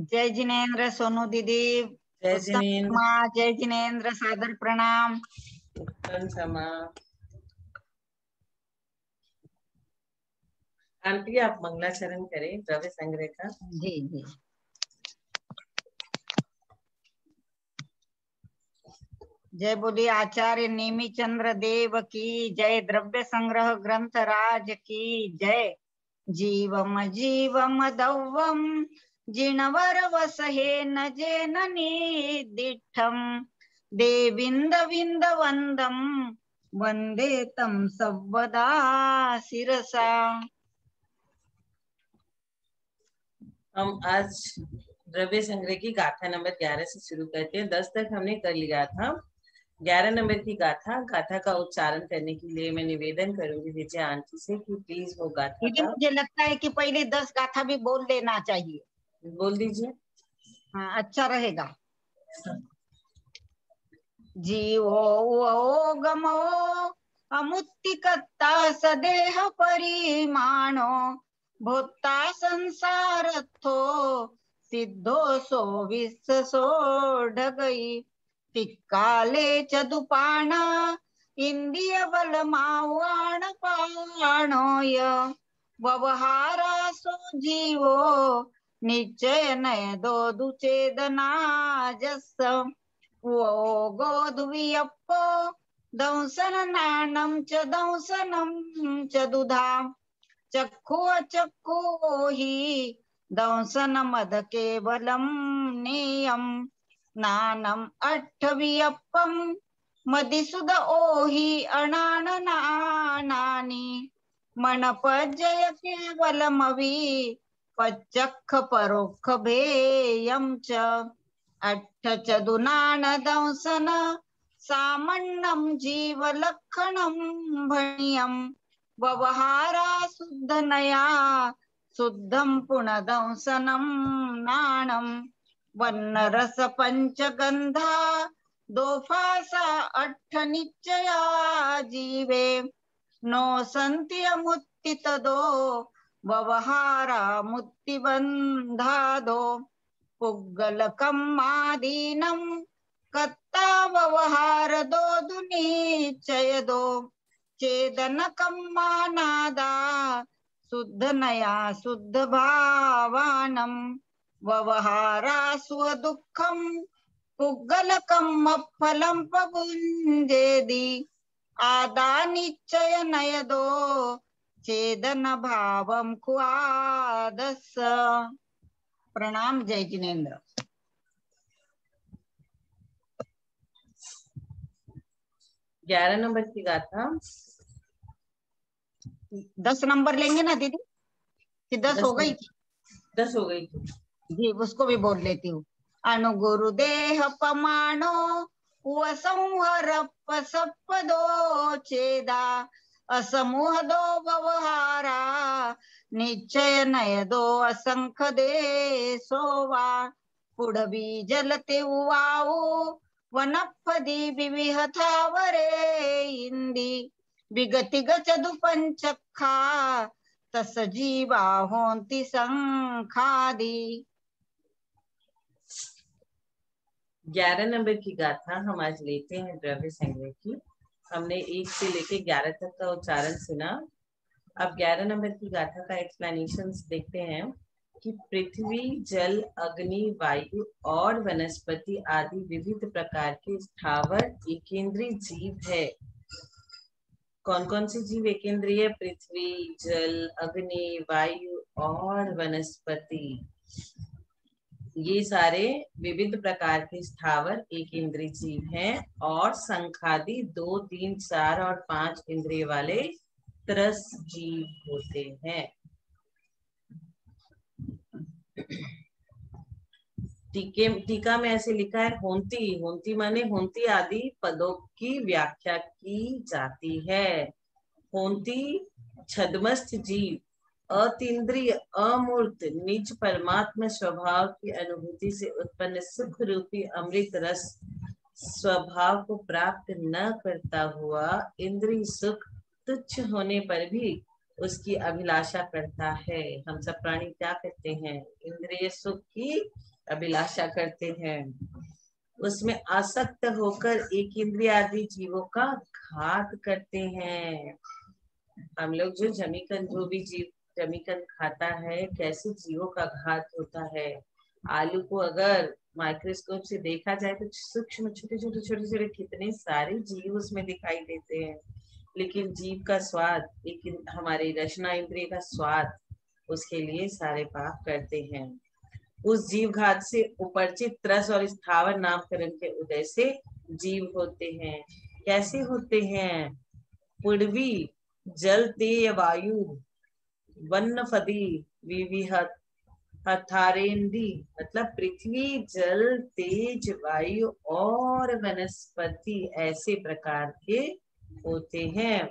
जय जिनेन्द्र सोनू दीदी, जय जिनेन्द्र, जय जिनेन्द्र, सादर प्रणाम। उत्तम क्षमा। आंटी आप मंगलाचरण करें द्रव्य संग्रह का। जी जी। जय बोलिए आचार्य नेमी चंद्र देव की जय, द्रव्य संग्रह ग्रंथ राज की जय। जीवम जीवम दौवम जिणवर वसहे न जेन निदिठम देविंद विंद वंदम वंदे तम सर्वदा शिरसा। हम आज द्रव्य संग्रह की गाथा नंबर 11 से शुरू करते हैं। 10 तक हमने कर लिया था। 11 नंबर की गाथा का उच्चारण करने के लिए मैं निवेदन करूंगी विजय आंटी से कि प्लीज वो गाथा दीदी का मुझे लगता है कि पहले 10 गाथा भी बोल लेना चाहिए। बोल दीजिए। हाँ, अच्छा रहेगा। जीवो गमो अमुत्तिकत्ता सदेह परिमाणो भोक्ता संसारथो सिद्धो सो विश्वसो ढगई तिक्काले चदुपाण इंद्रिय बल मावाण पाणोय व्यवहारा सो जीवो निश्चय नय दो दुचेदना जस वो गोधुवियप्पो दंसन नाणं च दंसनं च दुधा चक्षु अचक्षु हि दंसनमद केवलं नेयं नानम् अट्ठवियप्पं मदिसुद ओहि अणाननानि मनपज्जय केवलमवि पच्चक्ख परोक्ष भेयं च अट्ठ चदुनान दंसन सामन्नं जीवलक्षणं भणियं व्यवहारा शुद्धनया शुद्धं पुनदंसनं नाणं वन्नरस पंचगंधा दोफासा अट्ठ निश्चया जीवे नो सन्ति अमुत्थितदो व्यवहारा मुक्तिबन्धादो पुग्गलकं मादीनं कत्ता व्यवहार दो दुनिचयदो चेदनकं मानादा शुद्ध नया शुद्ध भावानं व्यवहारा स्वदुःखं पुग्गलकं अफलं पगुञ्जेदि आदा निश्चय नयदो चेदन भावं कुआदस। प्रणाम। जय जिनेन्द्र। 11 नंबर की गाथा 10 नंबर लेंगे ना दीदी कि 10 हो गई थी? 10 हो गई थी जी, उसको भी बोल लेती हूँ। अणुगुरु देह पमाणो संहर सप्पदो चेदा असमूह दो व्यवहारा निश्चय नय दो असंख दे सोवा पुढबी जलते वाऊ वनपदी विविहथावरे इंदी विगति गचदु पंचखा तस जीवा होंती संखादी। 11 नंबर की गाथा हम आज लेते हैं द्रव्य संग्रह की। हमने 1 से लेके 11 तक का उच्चारण सुना। अब 11 नंबर की गाथा का एक्सप्लेनेशन देखते हैं कि पृथ्वी जल अग्नि वायु और वनस्पति आदि विविध प्रकार के स्थावर एकेंद्रीय जीव है। कौन कौन से जीव एकेंद्रीय? पृथ्वी जल अग्नि वायु और वनस्पति, ये सारे विविध प्रकार के स्थावर एक इंद्रिय जीव हैं और संखादी 2, 3, 4 और 5 इंद्रिय वाले त्रस जीव होते हैं। टीका में ऐसे लिखा है, होंती माने होंती आदि पदों की व्याख्या की जाती है। होंती छद्मस्थ जीव अतीन्द्रिय अमूर्त निज परमात्मा स्वभाव की अनुभूति से उत्पन्न सुख रूपी अमृत रस स्वभाव को प्राप्त न करता हुआ इंद्रिय सुख तुच्छ होने पर भी उसकी अभिलाषा करता है। हम सब प्राणी क्या करते हैं? इंद्रिय सुख की अभिलाषा करते हैं, उसमें आसक्त होकर एक इंद्रिय आदि जीवों का घात करते हैं। हम लोग जो भी जीव जमीकन खाता है, कैसे जीवों का घात होता है। आलू को अगर माइक्रोस्कोप से देखा जाए तो सूक्ष्म छोटे छोटे छोटे छोटे कितने सारे जीव उसमें दिखाई देते हैं, लेकिन जीव का स्वाद, एक हमारे रचना इंद्रिय का स्वाद, उसके लिए सारे पाप करते हैं। उस जीव घात से उपरचित त्रस और स्थावर नामकरण के उदय से जीव होते हैं। कैसे होते हैं? पूर्वी जल तेय वायु वन्न फदी विविहत हथारेंदी, मतलब पृथ्वी जल तेज वायु और वनस्पति ऐसे प्रकार के होते हैं।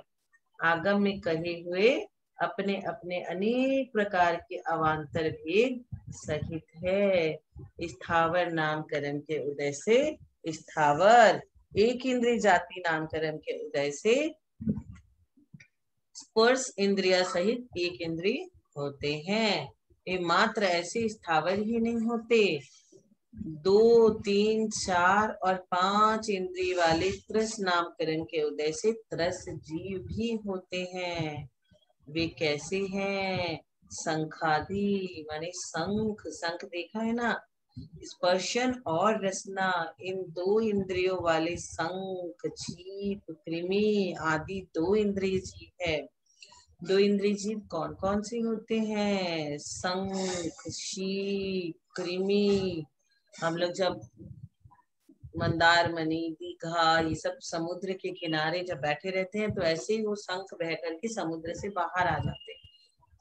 आगम में कहे हुए अपने अपने अनेक प्रकार के अवान्तर भेद सहित है। स्थावर नामकरण के उदय से स्थावर, एक इंद्रिय जाति नामकरण के उदय से स्पर्श इंद्रिया सहित एक इंद्रिय होते हैं। ये मात्र ऐसे स्थावर ही नहीं होते, 2, 3, 4 और 5 इंद्रिय वाले त्रस नामकरण के उदय से त्रस जीव भी होते हैं। वे कैसे हैं? शंखादि माने शंख, शंख देखा है ना, स्पर्शन और रसना, इन 2 इंद्रियों वाले शंख, छीप, कृमि आदि 2 इंद्रिय जीव है। 2 इंद्रिय जीव कौन कौन से होते हैं? शंख, शीप, कृमि। हम लोग जब मंदारमनी, दीघा, ये सब समुद्र के किनारे जब बैठे रहते हैं तो ऐसे ही वो शंख बह करके समुद्र से बाहर आ जाते हैं।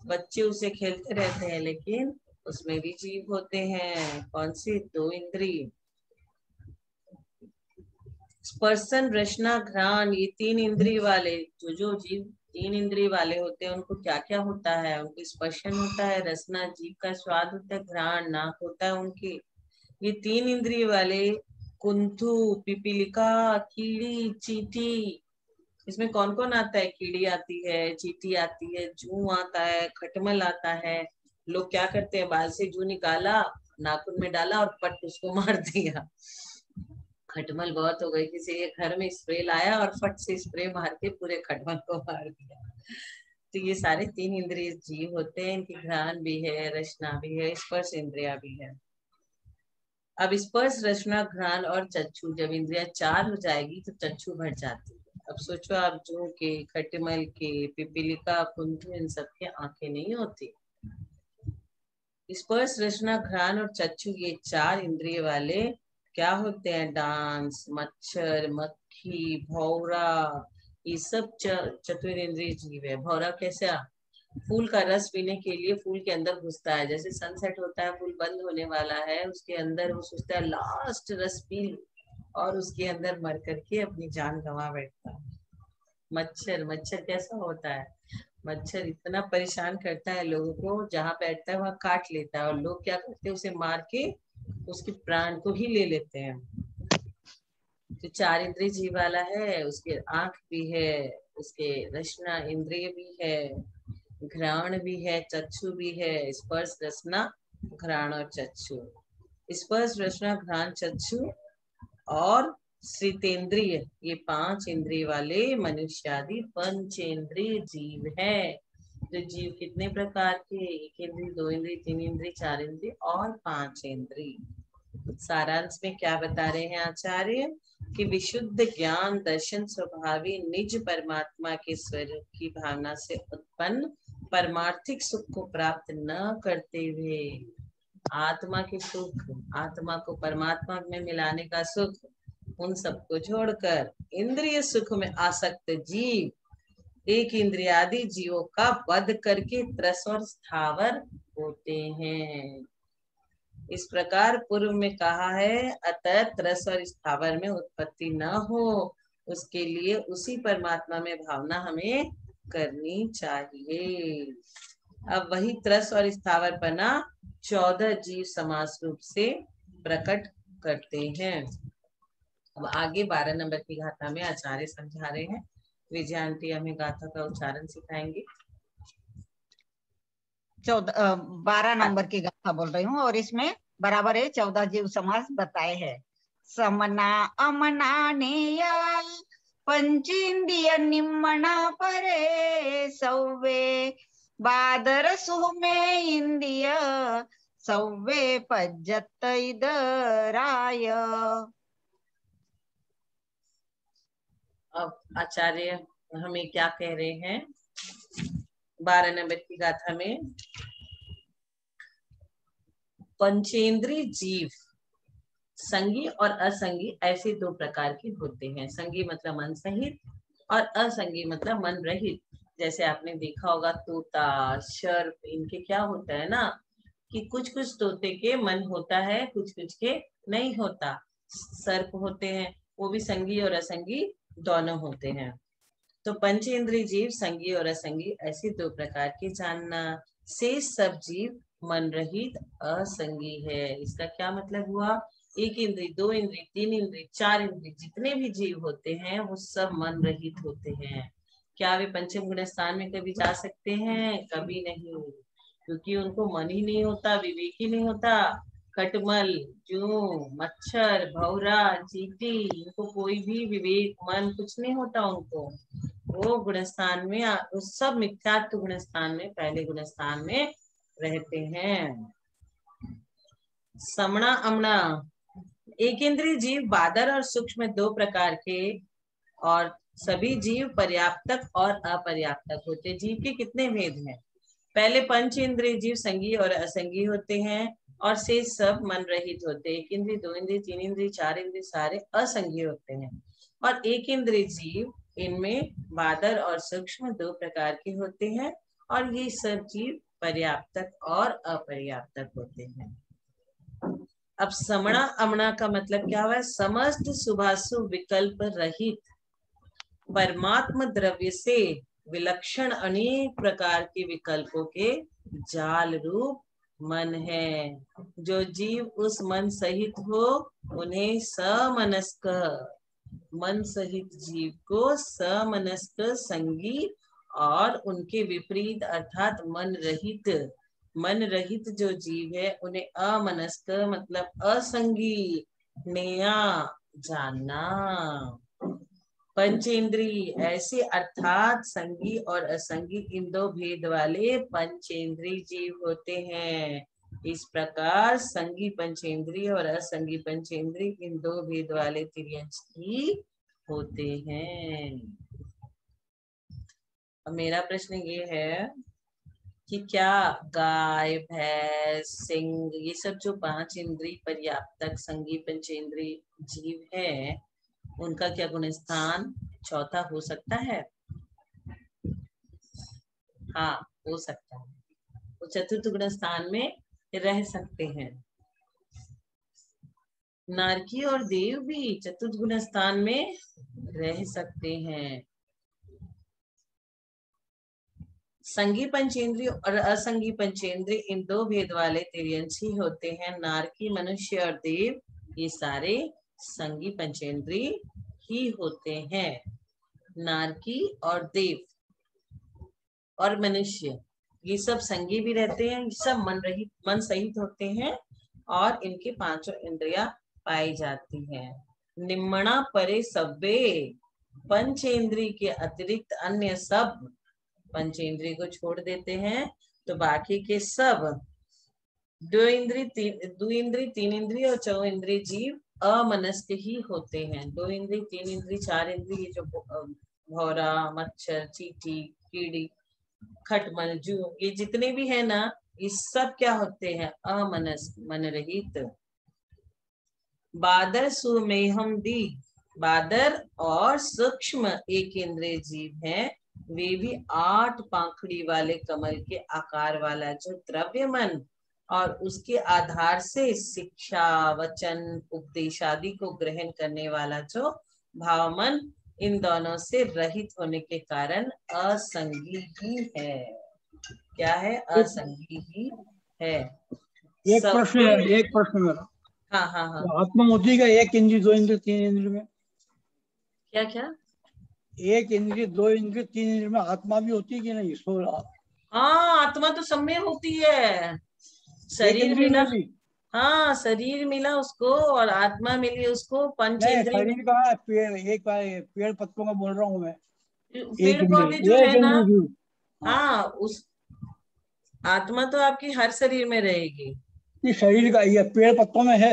बच्चे उसे खेलते रहते हैं, लेकिन उसमें भी जीव होते हैं। कौन से? 2 इंद्रिय। स्पर्शन, रचना, घ्राण, ये 3 इंद्रिय वाले जो जीव 3 इंद्रिय वाले होते हैं, उनको क्या क्या होता है? उनको स्पर्शन होता है, रसना जीव का स्वाद होता है, घ्राण नाक होता है उनकी। ये 3 इंद्रिय वाले कुंथु, पिपीलिका, कीड़ी, चींटी, इसमें कौन कौन आता है? कीड़ी आती है, चींटी आती है, जू आता है, खटमल आता है। लोग क्या करते हैं? बाल से जू निकाला, नाखून में डाला और पट उसको मार दिया। खटमल बहुत हो गई, किसी के घर में स्प्रे लाया और फट से स्प्रे मार के पूरे खटमल को मार दिया। तो ये सारे 3 इंद्रिय जीव होते हैं। इनकी घ्राण भी है, रचना भी है, स्पर्श इंद्रिया भी है। अब स्पर्श, रचना, घ्राण और चक्षु, जब इंद्रिया 4 हो जाएगी तो चक्षु बढ़ जाती है। अब सोचो, आप जू के, खटमल के, पिपीलिका, कुंथु, इन सब के आंखें नहीं होती। स्पर्श, रचना, घ्राण और चक्षु, ये 4 इंद्रिय वाले क्या होते हैं? डांस, मच्छर, मक्खी, भौरा, ये सब चतुरेंद्रिय जीव है। भौरा कैसा? फूल का रस पीने के लिए फूल के अंदर घुसता है, जैसे सनसेट होता है, फूल बंद होने वाला है, उसके अंदर वो सोचता है लास्ट रस पी, और उसके अंदर मर करके अपनी जान गंवा बैठता है। मच्छर, मच्छर कैसा होता है? मच्छर इतना परेशान करता है लोगों को, जहाँ बैठता है वहां काट लेता है, और लोग क्या करते हैं? उसे मार के उसके प्राण को ही ले लेते हैं। तो 4 इंद्रिय जीव वाला है, उसके आंख भी है, उसके रचना इंद्रिय भी है, घ्राण भी है, चक्षु भी है। स्पर्श, रचना, घ्राण और चक्षु। स्पर्श, रचना, घ्राण, चक्षु और श्रितेंद्रिय, ये 5 इंद्रिय वाले मनुष्यादि पंचेंद्रिय जीव है। तो जीव कितने प्रकार के? 1 इंद्रिय, 2 इंद्रिय, 3 इंद्रिय, 4 इंद्रिय और 5 इंद्रिय। सारांश में क्या बता रहे हैं आचार्य? कि विशुद्ध ज्ञान दर्शन स्वभावी निज परमात्मा के स्वरूप की भावना से उत्पन्न परमार्थिक सुख को प्राप्त न करते हुए, आत्मा के सुख, आत्मा को परमात्मा में मिलाने का सुख, उन सबको छोड़कर इंद्रिय सुख में आसक्त जीव एक इंद्रियादि जीवों का वध करके त्रस और स्थावर होते हैं। इस प्रकार पूर्व में कहा है, अतः त्रस और स्थावर में उत्पत्ति न हो, उसके लिए उसी परमात्मा में भावना हमें करनी चाहिए। अब वही त्रस और स्थावर पना 14 जीव समास रूप से प्रकट करते हैं। अब आगे 12 नंबर की गाथा में आचार्य समझा रहे हैं। विजय आंटी हमें गाथा का उच्चारण सिखाएंगे। 12 नंबर की गाथा बोल रही हूँ, और इसमें बराबर है 14 जीव समास बताए हैं। समना अमना नेय पंचेंद्रिय निम्मना परे सौवे बादर सुमे इंद्रिय सौवे पज्जत इदराय। अब आचार्य हमें क्या कह रहे हैं 12 नंबर की गाथा में, पंचेंद्रीय जीव संगी और असंगी ऐसे दो प्रकार के होते हैं। संगी मतलब मन सहित और असंगी मतलब मन रहित। जैसे आपने देखा होगा तोता, सर्प, इनके क्या होता है ना कि कुछ कुछ तोते के मन होता है, कुछ कुछ के नहीं होता। सर्प होते हैं वो भी संगी और असंगी दोनों होते हैं। तो पंचेंद्रिय जीव संगी और असंगी ऐसे दो प्रकार के जानना। शेष सब जीव मन रहित असंगी है। इसका क्या मतलब हुआ, एक इंद्री, दो इंद्री, तीन इंद्री, चार इंद्री, जितने भी जीव होते हैं वो सब मन रहित होते हैं। क्या वे पंचम गुण स्थान में कभी जा सकते हैं? कभी नहीं, क्योंकि उनको मन ही नहीं होता, विवेक ही नहीं होता। खटमल, जू, मच्छर, भौरा, चींटी, इनको कोई भी विवेक मन कुछ नहीं होता उनको। वो गुणस्थान में, उस सब मिथ्यात्व गुणस्थान में, पहले गुणस्थान में रहते हैं। समणा अमणा, एक इंद्रिय जीव बादर और सूक्ष्म दो प्रकार के, और सभी जीव पर्याप्तक और अपर्याप्तक होते। जीव के कितने भेद हैं? पहले पंच इंद्रिय जीव संगी और असंगी होते हैं और शेष सब मन रहित होते हैं। एक इंद्रिय, दो इंद्रिय, तीन इंद्रिय, चार इंद्रिय सारे असंगी होते हैं। और एक इंद्रिय जीव, इनमें बादर और सूक्ष्म दो प्रकार के होते हैं और ये सब जीव पर्याप्तक और अपर्याप्तक होते हैं। अब समणा अमणा का मतलब क्या हुआ? समस्त शुभाशु विकल्प रहित परमात्म द्रव्य से विलक्षण अनेक प्रकार के विकल्पों के जाल रूप मन है। जो जीव उस मन सहित हो उन्हें समनस्क, मन सहित जीव को समनस्क संगी, और उनके विपरीत अर्थात मन रहित, मन रहित जो जीव है उन्हें अमनस्क मतलब असंगी नेया जानना। पंचेंद्री ऐसे अर्थात संगी और असंगी इन दो भेद वाले पंचेंद्री जीव होते हैं। इस प्रकार संगी पंचेंद्री और असंगी पंचेंद्री इन दो भेद वाले तिर्यंश ही होते हैं। अब मेरा प्रश्न ये है कि क्या गाय, भैंस, सिंह, ये सब जो पांच इंद्रिय पर्याप्तक संगी पंचेंद्री जीव है, उनका क्या गुणस्थान चौथा हो सकता है? हाँ, हो सकता है। वो चतुर्थ गुणस्थान में रह सकते हैं। नारकी और देव भी चतुर्थ गुणस्थान में रह सकते हैं। संगी पंचेंद्रिय और असंगी पंचेंद्रिय इन दो भेद वाले तिर्यंशी होते हैं। नारकी, मनुष्य और देव ये सारे संगी पंचेंद्रिय ही होते हैं। नारकी और देव और मनुष्य ये सब संगी भी रहते हैं, सब मन रहित, मन सहित होते हैं और इनके पांचों इंद्रियां पाई जाती हैं। निम्मणा परे सब्बे, पंचेंद्रिय के अतिरिक्त अन्य सब पंचेंद्रिय को छोड़ देते हैं तो बाकी के सब दो इंद्रिय, तीन इंद्रिय और चौ इंद्रिय जीव अमनस्क ही होते हैं। दो इंद्रिय, तीन इंद्रिय, चार इंद्रिय, जो भौरा, मच्छर, चींटी, कीड़ी, खटमल, जू, ये जितने भी है ना, ये सब क्या होते हैं? अमनस्क, मन रहित। बादर सुमेहम दी, बादर और सूक्ष्म एक इंद्रिय जीव हैं, वे भी 8 पाखड़ी वाले कमल के आकार वाला जो द्रव्य मन और उसके आधार से शिक्षा, वचन, उपदेश आदि को ग्रहण करने वाला जो भाव मन, इन दोनों से रहित होने के कारण असंगी ही है। क्या है? असंगी ही है। एक प्रश्न मेरा। हाँ हाँ हाँ। तो आत्मा होती है एक इंद्रिय, दो इंद्रिय, तीन इंद्रिय में? क्या क्या? एक इंद्रिय, दो इंद्रिय, तीन इंद्रिय में आत्मा भी होती है कि नहीं? हाँ, आत्मा तो सब में होती है। शरीर इंद्रिय बिना, में भी? हाँ, शरीर मिला उसको और आत्मा मिली उसको, पंच नहीं, इंद्रिय। शरीर कहाँ है? पेड़, एक पेड़ पत्तों का बोल रहा हूँ मैं। पेड़ एक पौधे इंद्री, जो है एक ना, इंद्री जीव। हाँ, हाँ, उस आत्मा तो आपकी हर शरीर में रहेगी। ये शरीर का, ये पेड़ पत्तों में है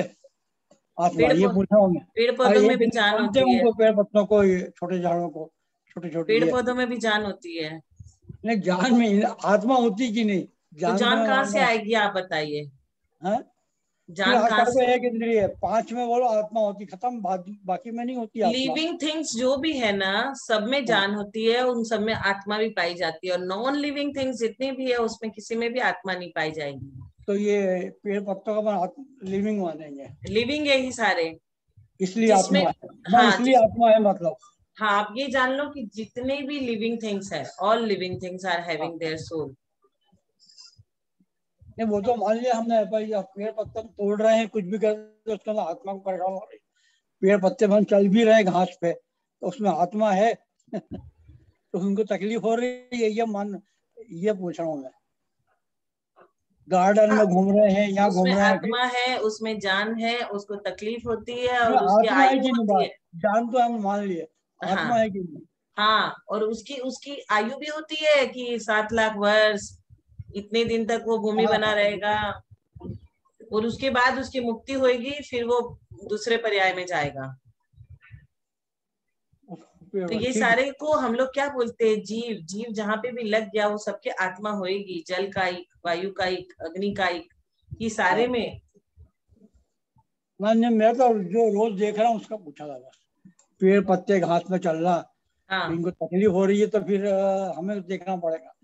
आत्मा, पेड़ ये पौ, पूछ रहा हूँ मैं। पेड़ और पौधों में एक भी इंद्री जान जानते हैं होती है। उनको, पेड़ पत्तों को, ये छोटे झाड़ों को, छोटे छोटे पेड़ ये। पौधों में भी जान होती है। नहीं, जान में आत्मा होती कि नहीं? तो जान तो जान मैं कहाँ मान से रहा हूँ। आएगी, आप बताइए। हाँ? फिर जान कहाँ आकार को से? एक इंद्रिय है, पांच में बोलो आत्मा होती, खत्म, बाकी में नहीं होती आत्मा। लिविंग थिंग्स जो भी है ना, सब में हाँ, जान होती है, उन सब में आत्मा भी पाई जाती है, और नॉन लिविंग थिंग्स जितनी भी है उसमें किसी में भी आत्मा नहीं पाई जाएगी। तो ये पेड़ पत्तों का लिविंग मानेंगे, लिविंग है ही सारे, इसलिए जिसमें, आत्मा है ना, हाँ इसलिए आत्मा है मतलब। हाँ, आप ये जान लो कि जितने भी लिविंग थिंग्स है, ऑल लिविंग थिंग्स आर हाँ, हैविंग देयर सोल। नहीं वो तो मान लिया हमने, भाई अब पेड़ पत्ते हम तोड़ रहे हैं, कुछ भी कर रहे हैं, उसके अंदर आत्मा को परेशान हो रही है। पेड़ पत्ते हम चल भी रहे हैं घास पे, तो उसमें आत्मा है। तो उनको तकलीफ हो रही है, ये पूछ रहा हूँ मैं। गार्डन में घूम रहे हैं, यहाँ उसमें घूम रहे हैं, फिर आत्मा है, उसमें जान है, उसको तकलीफ होती है उसमें और उसकी आत्मा है आयु कि नहीं? होती बात, है। जान तो हम मान लिए, हाँ आत्मा है कि नहीं? हाँ, और उसकी उसकी आयु भी होती है कि 7 लाख वर्ष, इतने दिन तक वो भूमि हाँ, बना रहेगा, और उसके बाद उसकी मुक्ति होगी, फिर वो दूसरे पर्याय में जाएगा। तो ये ठीक है। सारे को हम लोग क्या बोलते हैं, जीव। जीव जहाँ पे भी लग गया वो सबके आत्मा होएगी, जल का एक, वायु का एक, अग्नि का एक, ये सारे हाँ, में। मैं तो जो रोज देख रहा हूँ उसका पूछा था बस। पेड़ पत्ते घास में चलना, तो हाँ, इनको तकलीफ हो रही है, तो फिर हमें देखना पड़ेगा,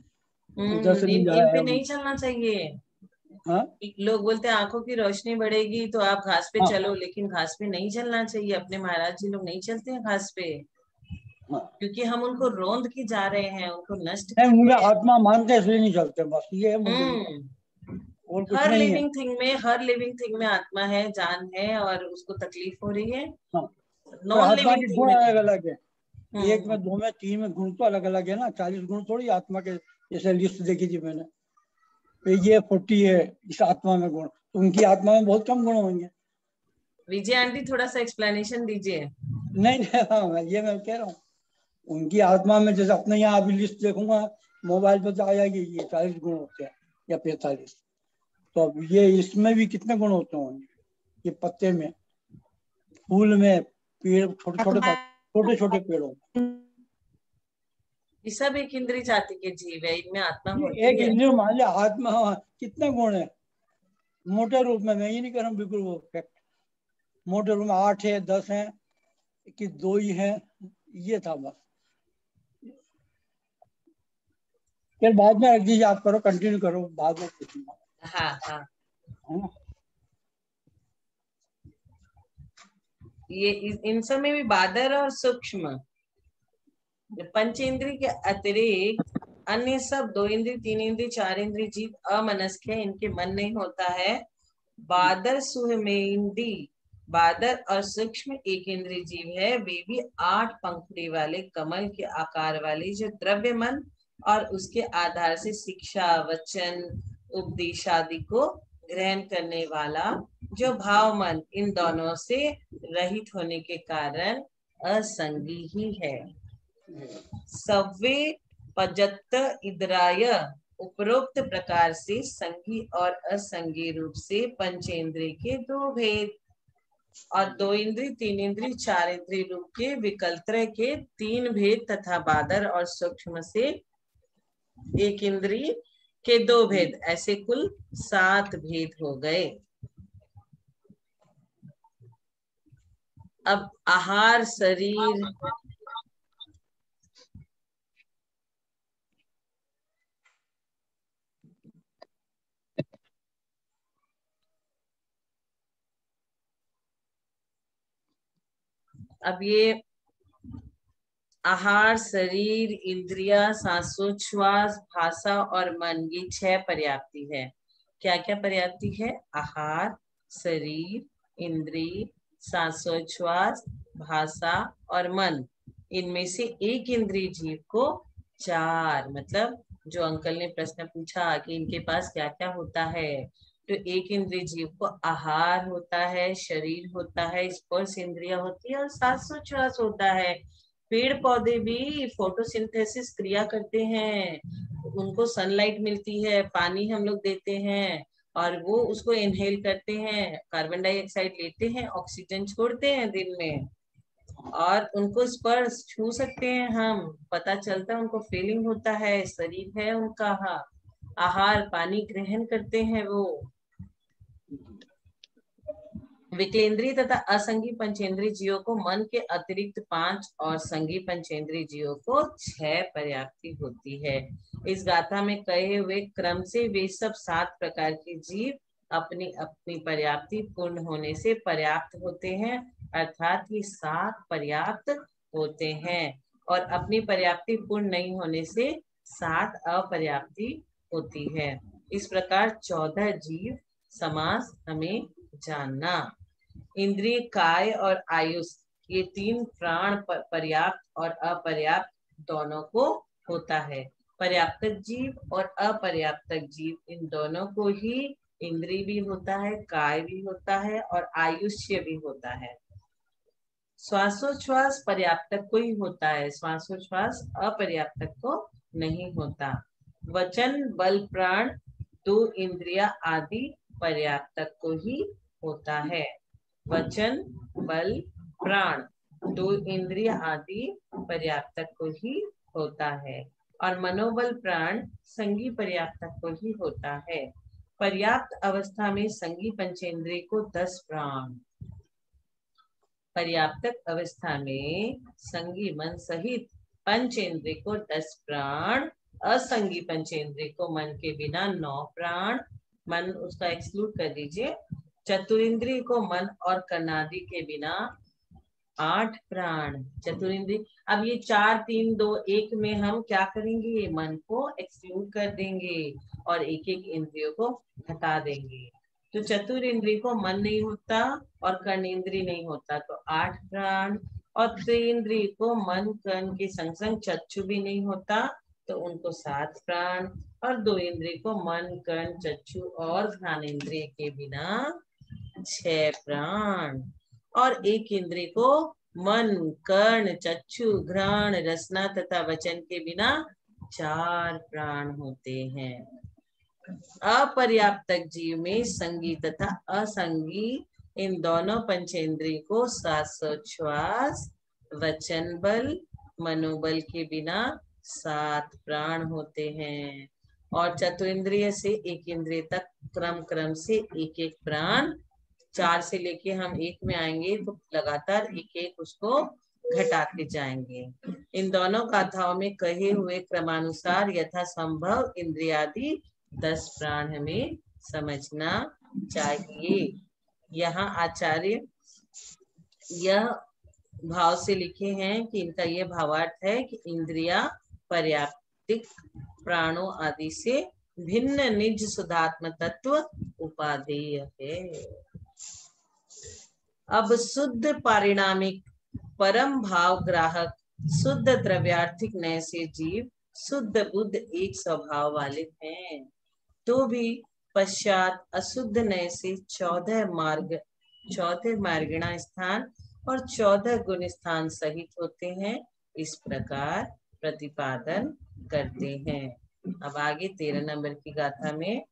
उधर से नहीं जा इन रहा है पे नहीं हम। चलना चाहिए। हाँ, लोग बोलते हैं आंखों की रोशनी बढ़ेगी तो आप घास पे हाँ, चलो, लेकिन घास पे नहीं चलना चाहिए। अपने महाराज जी लोग नहीं चलते हैं घास पे, हाँ। क्योंकि हम उनको रोंद के जा रहे हैं, उनको नष्ट नहीं, कर उनमें रहे हैं। आत्मा मानते हैं, इसलिए नहीं चलते, बस ये है मुद्दे की बात, हम्म और कुछ नहीं है। हर लिविंग थिंग में आत्मा है, जान है, और उसको तकलीफ हो रही है। हाँ, पर नॉन आत्मा लिविंग के थिंग गुण में अलग नहीं। अलग है। एक हम्म में, दो में, तीन में गुण तो अलग अलग है ना, 40 गुण थोड़ी आत्मा के। जैसे लिस्ट देखी थी मैंने, तो ये 40 है इस आत्मा में गुण, तो उनकी आत्मा में बहुत कम गुण होंगे। विजय आंटी, थोड़ा सा एक्सप्लेनेशन दीजिए। नहीं नहीं, हाँ, मैं कह रहा हूँ, उनकी आत्मा में, जैसे अपने यहाँ अभी लिस्ट देखूंगा मोबाइल पे, तो आ जाएगी ये 40 गुण होते हैं या 45। तो अब ये इसमें भी कितने गुण होते होंगे? ये पत्ते में, फूल में, पेड़, छोटे छोटे आत्मा छोटे छोटे पेड़ों में। ये सब एक इंद्रिय जाति के जीव है, इनमें आत्मा ये होती एक है। इंद्रिय मान लिया, आत्मा, हाँ, कितने गुण है मोटे रूप में? मैं ये नहीं कर रहा हूँ बिल्कुल वो फैक्ट। मोटे रूप में 8 है, 10 है, कि 2 ही है, ये था बस। फिर बाद में रख दीजिए, आप करो, कंटिन्यू करो, बाद में पूछूंगा। हाँ हाँ, है ना? ये इन सब में भी बादर और सूक्ष्म, पंच इंद्रिय के अतिरिक्त अन्य सब 2 इंद्रिय, 3 इंद्रिय, 4 इंद्रिय जीव अमनस्क है, इनके मन नहीं होता है। बादर सुहमेंदी, बादर और सूक्ष्म 1 इंद्रिय जीव है, वे भी 8 पंखुड़ी वाले कमल के आकार वाले, जो द्रव्य मन और उसके आधार से शिक्षा, वचन, उपदेश आदि को ग्रहण करने वाला, जो भाव मन इन दोनों से रहित होने के कारण असंगी ही है। सव्वे पजत्त इदराय, उपरोक्त प्रकार से संगी और असंगी रूप से पंचेंद्रिय के 2 भेद, और 2 इंद्रिय, 3 इंद्रिय, 4 इंद्रिय रूप के विकल्त्र के 3 भेद, तथा बादर और सूक्ष्म से 1 इंद्रिय के 2 भेद, ऐसे कुल 7 भेद हो गए। अब आहार, शरीर, अब ये आहार, शरीर, इंद्रिया, सांसोच्छ्वास, भाषा और मन, ये 6 पर्याप्ति है। क्या क्या पर्याप्ति है? आहार, शरीर, इंद्रिय, सांसोच्छ्वास, भाषा और मन। इनमें से 1 इंद्रिय जीव को 4, मतलब जो अंकल ने प्रश्न पूछा कि इनके पास क्या क्या होता है, तो एक इंद्रिय जीव को आहार होता है, शरीर होता है, स्पर्श इंद्रिया होती है और श्वासोच्छ्वास होता है। पेड़ पौधे भी फोटोसिंथेसिस क्रिया करते हैं, उनको सनलाइट मिलती है, पानी हम लोग देते हैं और वो उसको इनहेल करते हैं, कार्बन डाइऑक्साइड लेते हैं, ऑक्सीजन छोड़ते हैं दिन में, और उनको स्पर्श छू सकते हैं हम, पता चलता है, उनको फीलिंग होता है, शरीर है उनका। हाँ, आहार पानी ग्रहण करते हैं वो। विकलेंद्रीय तथा असंगी पंचेंद्रीय जीवों को मन के अतिरिक्त 5 और संगी पंचेंद्रीय जीवों को 6 पर्याप्ति होती है। इस गाथा में कहे हुए क्रम से वे सब 7 प्रकार के जीव अपनी अपनी पर्याप्ति पूर्ण होने से पर्याप्त होते हैं, अर्थात ये 7 पर्याप्त होते हैं, और अपनी पर्याप्ति पूर्ण नहीं होने से 7 अपर्याप्ति होती है। इस प्रकार 14 जीव समास हमें जानना। इंद्रिय काय और आयुष, ये 3 प्राण पर्याप्त और अपर्याप्त दोनों को होता है। पर्याप्त जीव और अपर्याप्त जीव, इन दोनों को ही इंद्रिय भी होता है, काय भी होता है और आयुष्य भी होता है। श्वासोच्छ्वास पर्याप्त को ही होता है, श्वासोच्छ्वास अपर्याप्त को नहीं होता। वचन बल प्राण 2 इंद्रिया आदि पर्याप्त को ही होता है। वचन बल प्राण 2 इंद्रिय आदि पर्याप्त को ही होता है, और मनोबल प्राण संगी पर्याप्त को ही होता है। पर्याप्त अवस्था में संगी पंचेंद्रिय को 10 प्राण, पर्याप्त अवस्था में संगी मन सहित पंचेंद्रिय को 10 प्राण, असंगी पंचेंद्रिय को मन के बिना 9 प्राण, मन उसका एक्सक्लूड कर दीजिए, चतुरिंद्रिय को मन और कर्णादि के बिना 8 प्राण। चतुरिंद्रिय, अब ये 4 3 2 1 में हम क्या करेंगे, मन को एक्सक्लूड कर देंगे और एक एक इंद्रियों को हटा देंगे। तो चतुरिंद्रिय को मन नहीं होता और कर्णेंद्रिय नहीं होता तो 8 प्राण, और त्रिइंद्रिय को मन कर्ण के संग संग चक्षु भी नहीं होता तो उनको 7 प्राण, और 2 इंद्रिय को मन कर्ण चक्षु और घ्राणेंद्रिय के बिना 6 प्राण, और एक इंद्रिय को मन कर्ण चक्षु घ्राण रसना तथा वचन के बिना 4 प्राण होते हैं। अपर्याप्त जीव में संगी तथा असंगी इन दोनों पंचेंद्रिय को श्वासोच्छ्वास वचन बल मनोबल के बिना 7 प्राण होते हैं, और चतुरिंद्रिय से एक इंद्रिय तक क्रम से एक एक प्राण, 4 से लेके हम 1 में आएंगे तो लगातार एक एक उसको घटाते जाएंगे। इन दोनों गाथाओं में कहे हुए क्रमानुसार यथा संभव इंद्रियादि 10 प्राण हमें समझना चाहिए। यहाँ आचार्य यह भाव से लिखे हैं कि इनका यह भावार्थ है कि इंद्रिया पर्याप्तिक प्राणों आदि से भिन्न निज शुद्धात्म तत्व उपादेय है। अब शुद्ध पारिणामिक परम भाव ग्राहक शुद्ध द्रव्यार्थिक नय से जीव शुद्ध बुद्ध एक स्वभाव वाले हैं, तो भी पश्चात अशुद्ध नय से 14 मार्गिणा स्थान और 14 गुण स्थान सहित होते हैं, इस प्रकार प्रतिपादन करते हैं। अब आगे 13 नंबर की गाथा में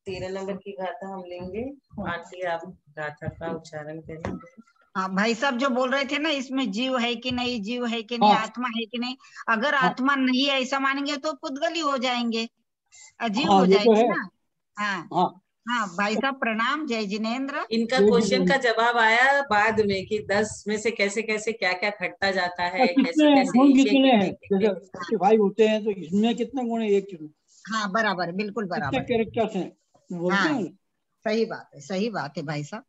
13 नंबर की गाथा हम लेंगे। आंटी आप गाथा का उच्चारण करेंगे। हाँ भाई साहब जो बोल रहे थे ना, इसमें जीव है कि नहीं, जीव है कि नहीं, आत्मा है कि नहीं, अगर आत्मा नहीं है ऐसा मानेंगे तो पुद्गली हो जाएंगे, अजीव हो जाएंगे ना। हाँ हाँ भाई साहब प्रणाम, जय जिनेन्द्र। इनका क्वेश्चन का जवाब आया बाद में कि 10 में से कैसे कैसे क्या क्या घटता जाता है, कैसे कैसे गुण कितने हैं, जैसे 55 होते हैं तो इसमें कितने गुण है, एक चीज। हाँ बराबर, बिल्कुल बराबर, कितने कैरेक्टर्स हैं बोलते हैं। सही बात है, सही बात है भाई साहब।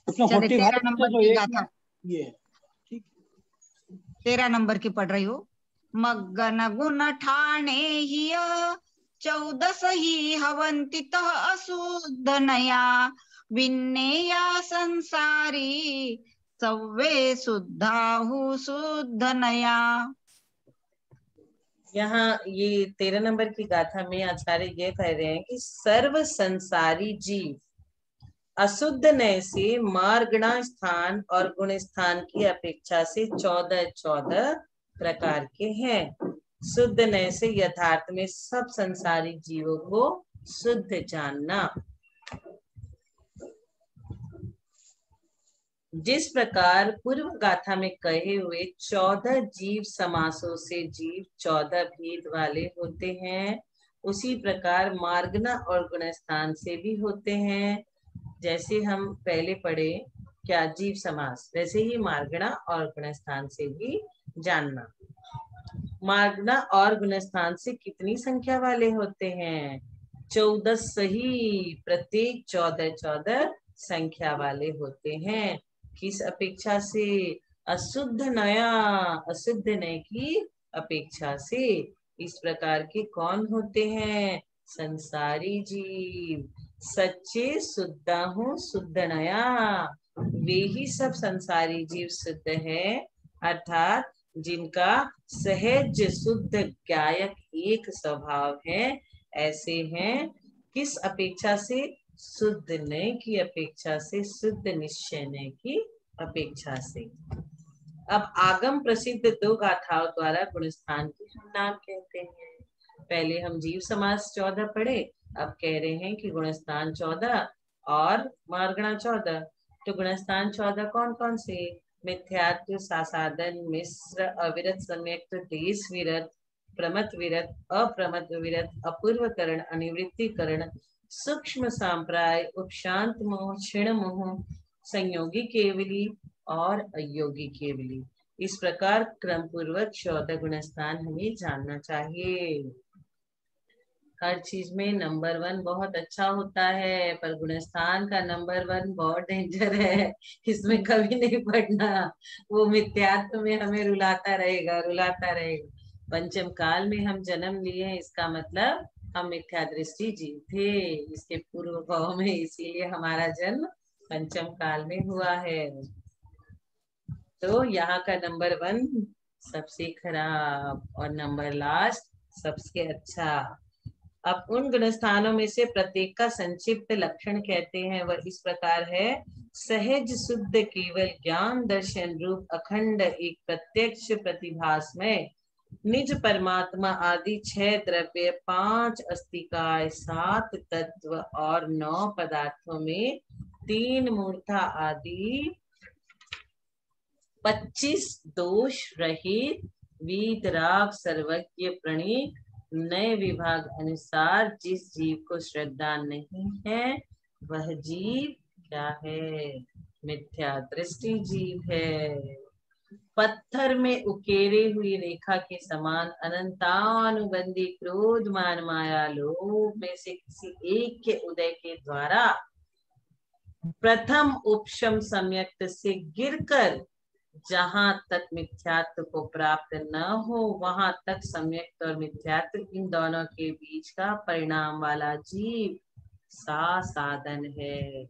13 नंबर तो की गाथा ये ठीक 13 नंबर की पढ़ रही हूँ। मग्गन गुण ठाणे हिय 14 ही हवंतित अशुद्ध नया विन्नेया संसारी सव्वे शुद्धाहु शुद्ध नया। यहाँ ये 13 नंबर की गाथा में आचार्य ये कह रहे हैं कि सर्व संसारी जीव अशुद्ध नय से मार्गणा स्थान और गुण स्थान की अपेक्षा से 14 प्रकार के हैं। शुद्ध नय से यथार्थ में सब संसारी जीवों को शुद्ध जानना। जिस प्रकार पूर्व गाथा में कहे हुए 14 जीव समासों से जीव 14 भेद वाले होते हैं, उसी प्रकार मार्गना और गुणस्थान से भी होते हैं। जैसे हम पहले पढ़े क्या जीव समास, वैसे ही मार्गना और गुणस्थान से भी जानना। मार्गना और गुणस्थान से कितनी संख्या वाले होते हैं? 14 सही, प्रत्येक 14 संख्या वाले होते हैं। किस अपेक्षा से? अशुद्ध नया, अशुद्ध नय की अपेक्षा से। इस प्रकार के कौन होते हैं? संसारी जीव। सच्चे शुद्धा हूँ शुद्ध नया, वे ही सब संसारी जीव शुद्ध है, अर्थात जिनका सहज शुद्ध गायक एक स्वभाव है, ऐसे हैं। किस अपेक्षा से? शुद्ध नय की अपेक्षा से, शुद्ध निश्चय नय की अपेक्षा से। अब आगम प्रसिद्ध 2 गाथाओं द्वारा गुणस्थान के हम नाम कहते हैं। पहले हम जीव समास 14 पढ़े, अब कह रहे हैं कि गुणस्थान 14 और मार्गणा 14। तो गुणस्थान 14 कौन कौन से? मिथ्यात्व, सासादन, मिश्र, अविरत, सम्यक्त, देश विरत, प्रमत विरत, अप्रमत विरत, अपूर्वकरण, अनिवृत्तिकरण, सूक्ष्म सांप्राय, उपशांत मोह, क्षीण मोह, संयोगी केवली और अयोगी केवली। इस प्रकार क्रम पूर्वक 14 गुणस्थान हमें जानना चाहिए। हर चीज में नंबर 1 बहुत अच्छा होता है, पर गुणस्थान का नंबर 1 बहुत डेंजर है, इसमें कभी नहीं पढ़ना। वो मिथ्यात्व में हमें रुलाता रहेगा, रुलाता रहेगा। पंचम काल में हम जन्म लिए हैं, इसका मतलब हम मिथ्या दृष्टि जीव थे इसके पूर्व भाव में, इसीलिए हमारा जन्म पंचम काल में हुआ है। तो यहाँ का नंबर 1 सबसे खराब और नंबर लास्ट सबसे अच्छा। अब उन गुणस्थानों में से प्रत्येक का संक्षिप्त लक्षण कहते हैं, वह इस प्रकार है। सहज शुद्ध केवल ज्ञान दर्शन रूप अखंड एक प्रत्यक्ष प्रतिभास में निज परमात्मा आदि 6 द्रव्य, 5 अस्तिकाय, 7 तत्व और 9 पदार्थों में 3 मूर्ता आदि 25 दोष रहित वीतराग सर्वज्ञ प्रणीत नए विभाग अनुसार जिस जीव को श्रद्धा नहीं है, वह जीव क्या है? मिथ्या दृष्टि जीव है। पत्थर में उकेरे हुई रेखा के समान अनंतानुबंधी क्रोध मान माया लोभ में से किसी एक के उदय के द्वारा प्रथम उपशम सम्यक्त से गिरकर जहां तक मिथ्यात्व को प्राप्त न हो, वहां तक सम्यक्त और मिथ्यात्व इन दोनों के बीच का परिणाम वाला जीव साधन है।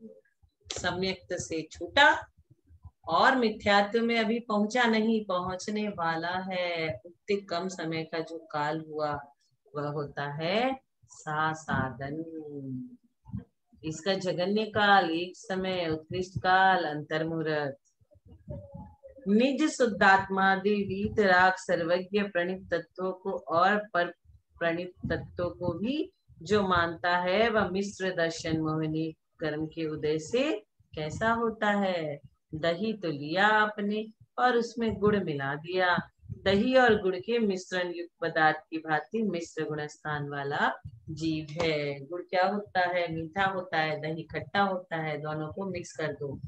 सम्यक्त से छूटा और मिथ्यात्व में अभी पहुंचा नहीं, पहुंचने वाला है। उतने कम समय का जो काल हुआ वह होता है साधन। इसका जगन्य काल, एक समय, उत्कृष्ट काल, अंतर्मुहूर्त। निज शुद्धात्मादि वीतराग सर्वज्ञ प्रणित तत्वों को और पर प्रणित तत्वों को भी जो मानता है, वह मिश्र दर्शन मोहिनी कर्म के उदय से कैसा होता है? दही तो लिया आपने और उसमें गुड़ मिला दिया, दही और गुड़ के मिश्रण युक्त पदार्थ की भांति मिश्र गुणस्थान वाला जीव है। गुड़ क्या होता है? मीठा होता है, दही खट्टा होता है, दोनों को मिक्स कर दो,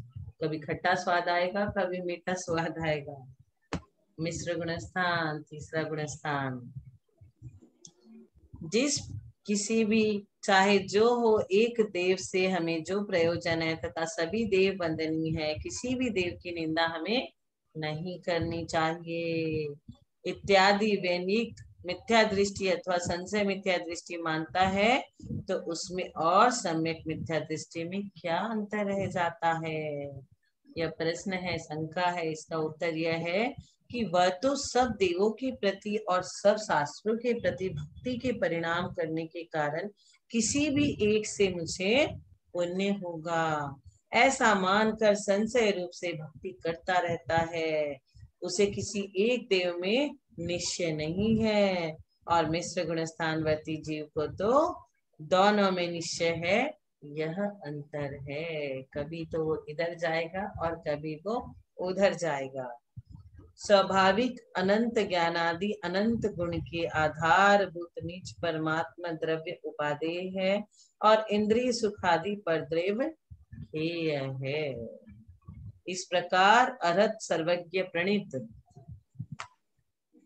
कभी खट्टा स्वाद आएगा, कभी मीठा स्वाद आएगा। मिश्र गुणस्थान, तीसरा गुणस्थान। जिस किसी भी चाहे जो हो, एक देव से हमें जो प्रयोजन है तथा सभी देव वंदनीय है, किसी भी देव की निंदा हमें नहीं करनी चाहिए इत्यादि। वैनिक मिथ्या दृष्टि अथवा संशय मिथ्या दृष्टि मानता है, तो उसमें और सम्यक मिथ्या दृष्टि में क्या अंतर रह जाता है? यह प्रश्न है, शंका है। इसका उत्तर यह है कि वह तो सब देवों के प्रति और सब शास्त्रों के प्रति भक्ति के परिणाम करने के कारण किसी भी एक से मुझे पुण्य होगा, ऐसा मानकर संशय रूप से भक्ति करता रहता है। उसे किसी एक देव में निश्चय नहीं है, और मिश्र गुणस्थानवर्ती जीव को तो दोनों में निश्चय है। यह अंतर है, कभी तो वो इधर जाएगा और कभी वो उधर जाएगा। स्वाभाविक अनंत ज्ञानादि अनंत गुण के आधारभूत निज परमात्मा द्रव्य उपादेय है, और इंद्रिय सुखादि परद्रव्य हेय है। इस प्रकार अरहत सर्वज्ञ प्रणीत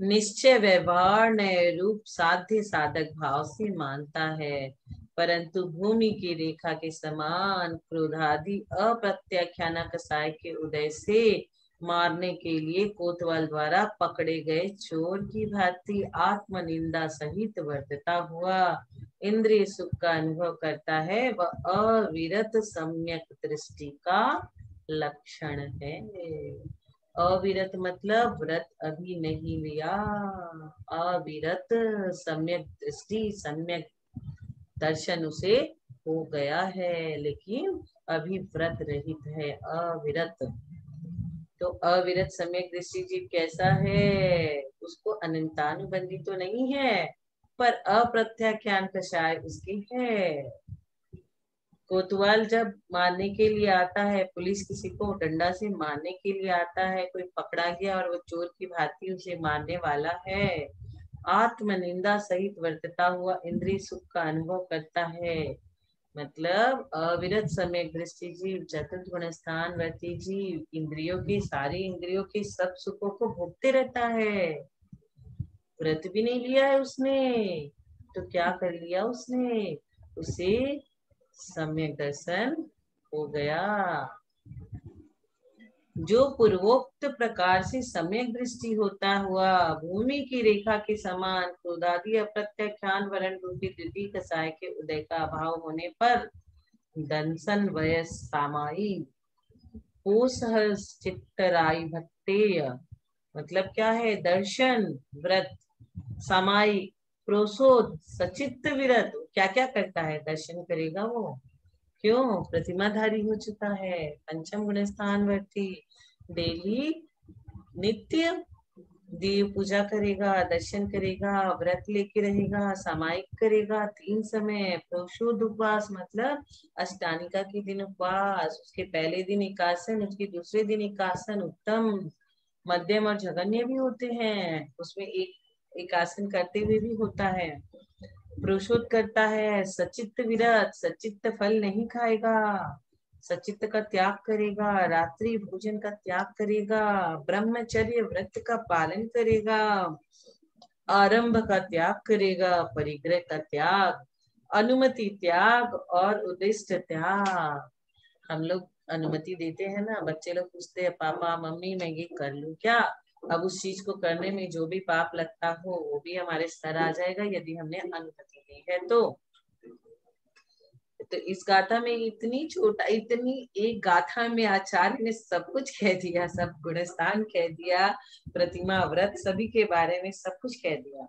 निश्चय व्यवहार नए रूप साध्य साधक भाव से मानता है, परंतु भूमि की रेखा के समान क्रोधादि अप्रत्याख्याना कसाय के उदय से मारने के लिए कोतवाल द्वारा पकड़े गए चोर की भांति आत्मनिंदा सहित वर्तता हुआ इंद्रिय सुख का अनुभव करता है, वह अविरत सम्यक दृष्टि का लक्षण है। अविरत मतलब व्रत अभी नहीं लिया, अविरत सम्यक दृष्टि सम्यक दर्शन उसे हो गया है, लेकिन अभी व्रत रहित है, अविरत। तो अविरत सम्यक दृष्टि जीव कैसा है? उसको अनंतानुबंधी तो नहीं है, पर अप्रत्याख्यान कषाय उसकी है। कोतवाल जब मारने के लिए आता है, पुलिस किसी को डंडा से मारने के लिए आता है, कोई पकड़ा गया और वो चोर की भांति उसे मारने वाला है, आत्मनिंदा सहित वर्तता हुआ इंद्रिय सुख का अनुभव करता है। मतलब अविरत सम्यक दृष्टि जीव चतुर्थ गुण स्थान वर्ती जीव इंद्रियों की सारी इंद्रियों के सब सुखों को भोगते रहता है। व्रत भी नहीं लिया है उसने, तो क्या कर लिया उसने? उसे सम्यक दर्शन हो गया। जो पूर्वोक्त प्रकार से सम्यक दृष्टि होता हुआ भूमि की रेखा के समान क्रोधादि अप्रत्याख्यान वरण रूपी द्वितीय कसाय के उदय का अभाव होने पर दंसन वयस सामाई चित्तराई भक्तेय, मतलब क्या है? दर्शन, व्रत, सामाई, प्रोसोद, सचित्त विरत। क्या क्या करता है? दर्शन करेगा वो, क्यों? प्रतिमाधारी हो चुका है, पंचम गुण स्थान वर्ती, डेली नित्य देव पूजा करेगा, दर्शन करेगा, व्रत लेके रहेगा, सामायिक करेगा 3 समय, प्रोशोद उपवास मतलब अष्टानिका के दिन उपवास, उसके पहले दिन एकासन, उसके दूसरे दिन एकासन, उत्तम, मध्यम और जघन्य भी होते हैं, उसमें एक एकासन करते हुए भी होता है। प्रोशोद करता है, सचित्त विरत, सचित्त फल नहीं खाएगा, सचित्त का त्याग करेगा, रात्रि भोजन का त्याग करेगा, ब्रह्मचर्य व्रत का पालन करेगा, आरंभ का त्याग करेगा, परिग्रह का त्याग, अनुमति त्याग और उद्दिष्ट त्याग। हम लोग अनुमति देते हैं ना, बच्चे लोग पूछते हैं पापा मम्मी मैं ये कर लूं क्या? अब उस चीज को करने में जो भी पाप लगता हो वो भी हमारे सर आ जाएगा यदि हमने अनुमति दी है तो इस गाथा में इतनी एक गाथा में आचार्य ने सब कुछ कह दिया, सब गुणस्थान कह दिया, प्रतिमा व्रत सभी के बारे में सब कुछ कह दिया।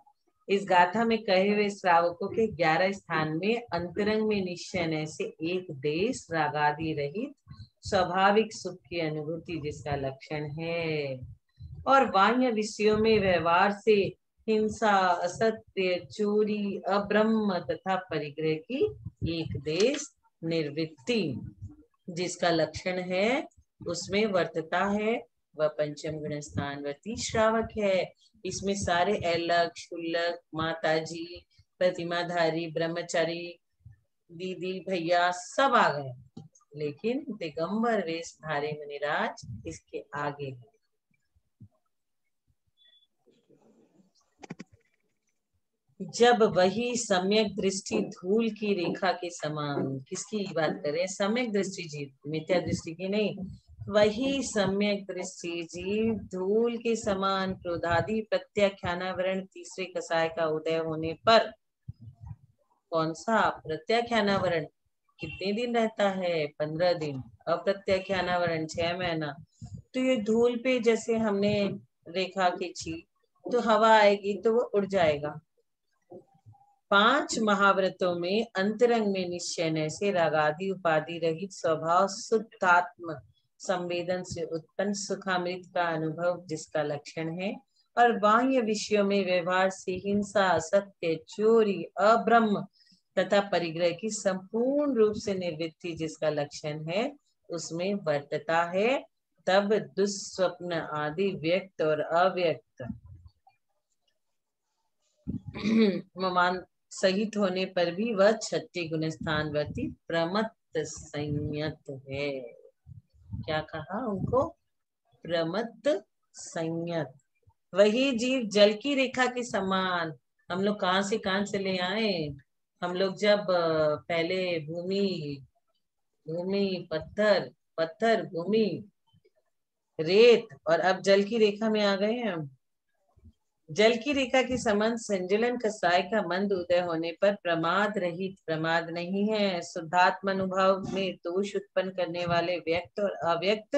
इस गाथा में कहे हुए श्रावकों के 11 स्थान में अंतरंग में निश्चय से एक देश रागादि रहित स्वाभाविक सुख की अनुभूति जिसका लक्षण है, और बाह्य विषयों में व्यवहार से हिंसा, असत्य, चोरी, अब्रह्म तथा परिग्रह की एक देश निर्वृत्ति जिसका लक्षण है, उसमें वर्तता है, वह पंचम गुण स्थानवर्ती श्रावक है। इसमें सारे अलग शुल्लक, माताजी, प्रतिमाधारी, ब्रह्मचारी, दीदी, भैया सब आ गए, लेकिन दिगंबर वेश धारे मुनिराज इसके आगे है। जब वही सम्यक दृष्टि धूल की रेखा के समान, किसकी बात करें? सम्यक दृष्टि जीव, मिथ्या दृष्टि की नहीं, वही सम्यक दृष्टि जीव धूल के समान क्रोधादि प्रत्याख्यानावरण तीसरे कसाय का उदय होने पर, कौन सा प्रत्याख्यानावरण कितने दिन रहता है? 15 दिन, अप्रत्याख्यानावरण 6 महीना। तो ये धूल पे जैसे हमने रेखा खींची तो हवा आएगी तो वो उड़ जाएगा। 5 महाव्रतों में अंतरंग में निश्चय से रागादि उपाधि रहित स्वभाव शुद्धात्म संवेदन से उत्पन्न सुखामृत का अनुभव जिसका लक्षण है, और बाह्य विषयों में व्यवहार से हिंसा, असत्य, चोरी, अब्रह्म तथा परिग्रह की संपूर्ण रूप से निवृत्ति जिसका लक्षण है, उसमें वर्तता है। तब दुस्वप्न आदि व्यक्त और अव्यक्त ममान सहित होने पर भी वह 6 गुणस्थानवर्ती प्रमत्त संयत है। क्या कहा उनको? प्रमत्त संयत। वही जीव जल की रेखा के समान। हम लोग कहाँ से कहाँ चले आए? हम लोग जब पहले भूमि पत्थर, पत्थर भूमि रेत, और अब जल की रेखा में आ गए हैं हम। जल की रेखा के समान संजलन कसाय का मंद उदय होने पर प्रमाद रहित, प्रमाद नहीं है, शुद्धात्म अनुभव में दोष उत्पन्न करने वाले व्यक्त और अव्यक्त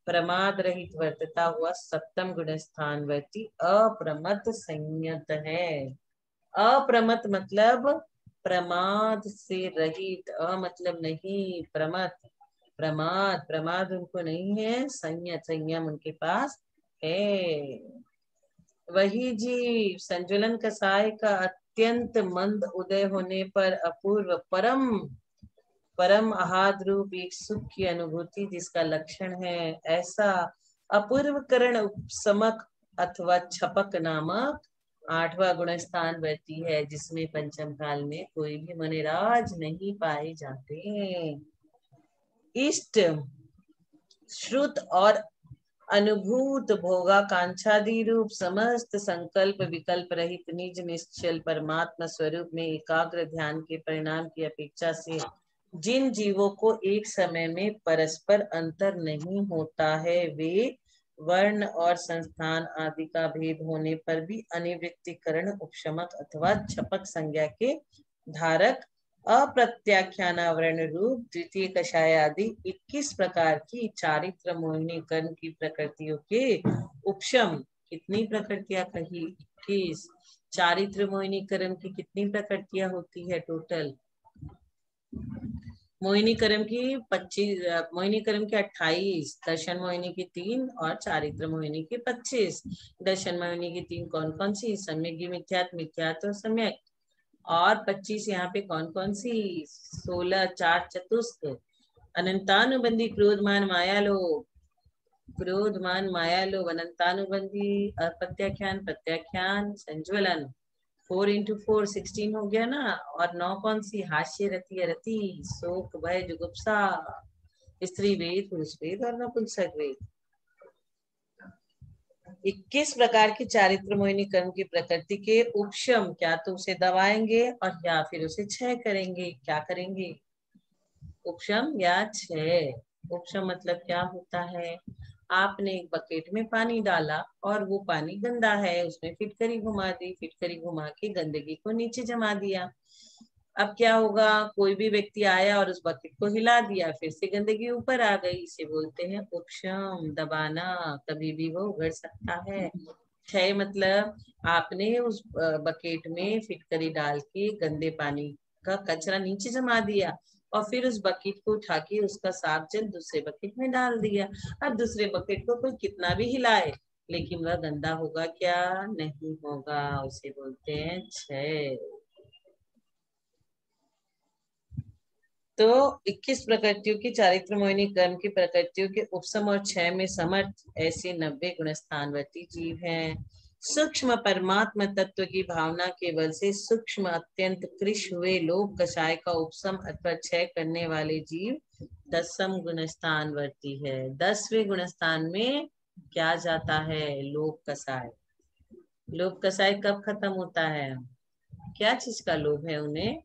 प्रमाद रहित वर्तता हुआ 7म गुणस्थानवर्ती अप्रमत्त संयत है। अप्रमत्त मतलब प्रमाद से रहित, मतलब नहीं, प्रमाद, प्रमाद उनको नहीं है, संयत, संयम उनके पास है। वही जीव संज्वलन कसाय का अत्यंत मंद उदय होने पर अपूर्व परम आहाद रूप एक सुख की अनुभूति जिसका लक्षण है, ऐसा अपूर्व करण उपसमक अथवा छपक नामक 8वां गुणस्थान वर्ती है, जिसमें पंचम काल में कोई भी मुनिराज नहीं पाए जाते। इष्ट, श्रुत और अनुभूत भोगाकांक्षादि रूप समस्त संकल्प विकल्प रहित निज निश्चल परमात्मा स्वरूप में एकाग्र ध्यान के परिणाम की अपेक्षा से जिन जीवों को एक समय में परस्पर अंतर नहीं होता है, वे वर्ण और संस्थान आदि का भेद होने पर भी अनिवृत्तिकरण उपशमक अथवा छपक संज्ञा के धारक अप्रत्याख्यानावरण रूप द्वितीय कषाय आदि 21 प्रकार की चारित्र मोहिनी कर्म की प्रकृतियों के उपशम। कितनी प्रकृतियां कही? 21। चारित्र मोहिनी कर्म की कितनी प्रकृतियां होती है टोटल? मोहिनी कर्म की 25, मोहिनी कर्म की 28, दर्शन मोहिनी की 3 और चारित्र मोहिनी की 25। दर्शन मोहिनी की 3 कौन कौन सी? सम्यक, मिथ्यात्व, मिथ्यात्व और सम्यक। और 25 यहाँ पे कौन कौन सी? 16, 4 चतुष्क, अनंतानुबंधी क्रोधमान मायालोभ, क्रोधमान मायालोभ, अनंतानुबंधी अप्रत्याख्यान, प्रत्याख्यान, संज्वलन। 4 into 4 16 हो गया ना। और 9 कौन सी? हास्य, रति, अरति, शोक, भय, जुगुप्सा, स्त्री वेद, पुरुष वेद और नपुंसक वेद। 21 प्रकार की चारित्र मोहिनी कर्म की प्रकृति के उपशम, क्या तो उसे दबाएंगे और या फिर उसे क्षय करेंगे। क्या करेंगे? उपशम या क्षय। उपशम मतलब क्या होता है? आपने एक बकेट में पानी डाला और वो पानी गंदा है, उसमें फिटकरी घुमा दी, फिटकरी घुमा के गंदगी को नीचे जमा दिया। अब क्या होगा? कोई भी व्यक्ति आया और उस बकेट को हिला दिया, फिर से गंदगी ऊपर आ गई। इसे बोलते हैं उपशम, दबाना। कभी भी वो उगड़ सकता है। क्षय मतलब आपने उस बकेट में फिटकरी डाल के गंदे पानी का कचरा नीचे जमा दिया और फिर उस बकेट को उठा के उसका साफ जल दूसरे बकेट में डाल दिया। अब दूसरे बकेट को कोई कितना भी हिलाए लेकिन वह गंदा होगा क्या? नहीं होगा। उसे बोलते हैं क्षय। तो 21 प्रकृतियों की चारित्र मोहिनी कर्म की प्रकृतियों के उपशम और क्षय में समर्थ ऐसे 90 गुणस्थानवर्ती जीव हैं। सूक्ष्म परमात्मा तत्व की भावना के बल से सूक्ष्म अत्यंत कृश हुए लोभ कषाय का उपशम अथवा क्षय करने वाले जीव 10म गुणस्थानवर्ती है। 10वें गुणस्थान में क्या जाता है? लोभ कषाय। लोभ कषाय कब खत्म होता है? क्या चीज का लोभ है उन्हें?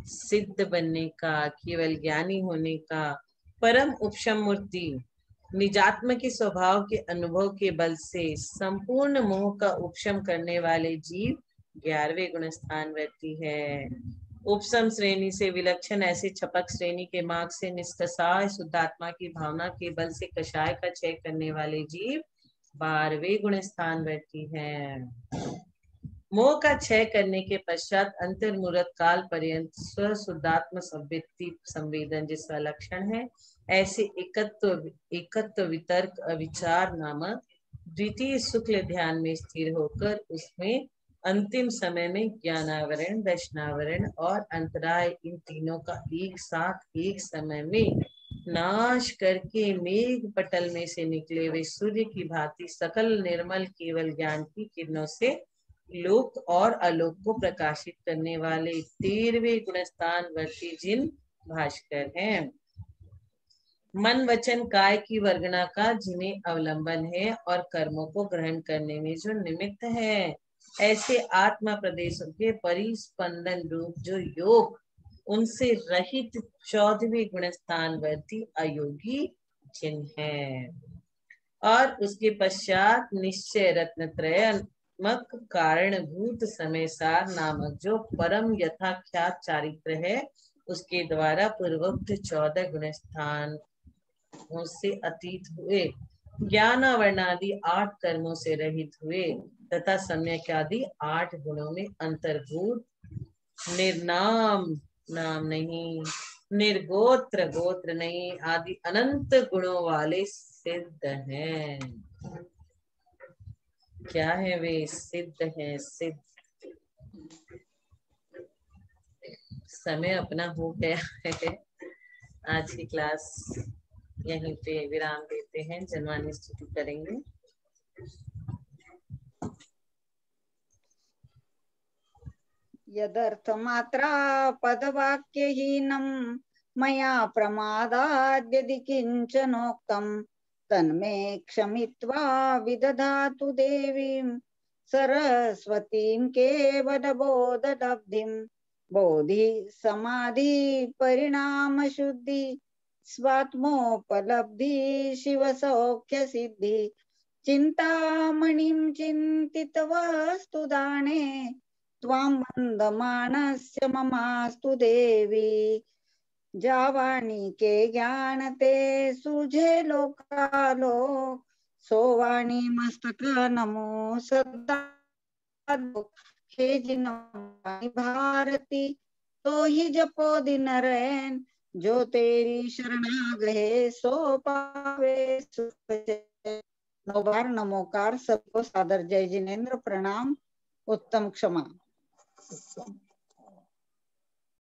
सिद्ध बनने का, केवल ज्ञानी होने का। परम उपशम मूर्ति निजात्म के स्वभाव के अनुभव के बल से संपूर्ण मोह का उपशम करने वाले जीव 11वें गुणस्थानवर्ती है। उपशम श्रेणी से विलक्षण ऐसे छपक श्रेणी के मार्ग से निष्कषाय शुद्धात्मा की भावना के बल से कषाय का क्षय करने वाले जीव 12वें गुण स्थान बैठी हैं। मोह का क्षय करने के पश्चात अंतर्मुहूर्त काल पर्यंत स्व शुद्धात्म संवेदन जिसका लक्षण है, ऐसे एकत्व वितर्क अविचार नामक द्वितीय शुक्ल ध्यान में स्थिर होकर उसमें अंतिम समय में ज्ञानावरण, दर्शनावरण और अंतराय इन तीनों का एक साथ एक समय में नाश करके मेघ पटल में से निकले हुए सूर्य की भांति सकल निर्मल केवल ज्ञान की किरणों से लोक और अलोक को प्रकाशित करने वाले 13वें गुणस्थान वर्ती जिन भास्कर हैं। मन वचन काय की वर्गना का जिन्हें अवलंबन है और कर्मों को ग्रहण करने में जो निमित्त है, ऐसे आत्मा प्रदेशों के परिस्पंदन रूप जो योग उनसे रहित 14वें गुणस्थान वर्ती अयोगी चिन्ह है। और उसके पश्चात निश्चय रत्नत्रयात्मक कारणभूत समय सार नामक जो परम यथाख्यात चारित्र है, उसके द्वारा पूर्वोक्त 14 गुणस्थान से अतीत हुए, ज्ञान वर्णादि 8 कर्मों से रहित हुए तथा सम्यक आदि 8 गुणों में अंतर्भूत, निर्नाम नाम नहीं, निर्गोत्र गोत्र नहीं आदि अनंत गुणों वाले सिद्ध हैं। क्या है वे? सिद्ध हैं, सिद्ध। समय अपना हो गया है। आज की क्लास यहीं पे विराम देते हैं, जनवाणी स्तुति करेंगे। यदर्थ मात्रा पदवाक्यहीनं मया प्रमादाद्यदि किंचनोक्तं तन्मे क्षमित्वा विदधातु देवीं सरस्वतीं केवलबोधलब्धिं। बोधि समाधि परिणाम शुद्धि स्वात्मोपलब्धि शिव सौख्य सिद्धि। चिंतामणिं चिंतितवस्तु दाने त्वां वन्दमानस्य ममास्तु देवी। जावाणी के ज्ञान ते सूझे लोकालोक सोवाणी मस्तक नमो सदा। हे जिनवाणी भारती तो ही जपो दिन रैन, जो तेरी शरणा गए सो पावे सुख। 9 बार नमोकार। सबको सादर जय जिनेन्द्र प्रणाम, उत्तम क्षमा।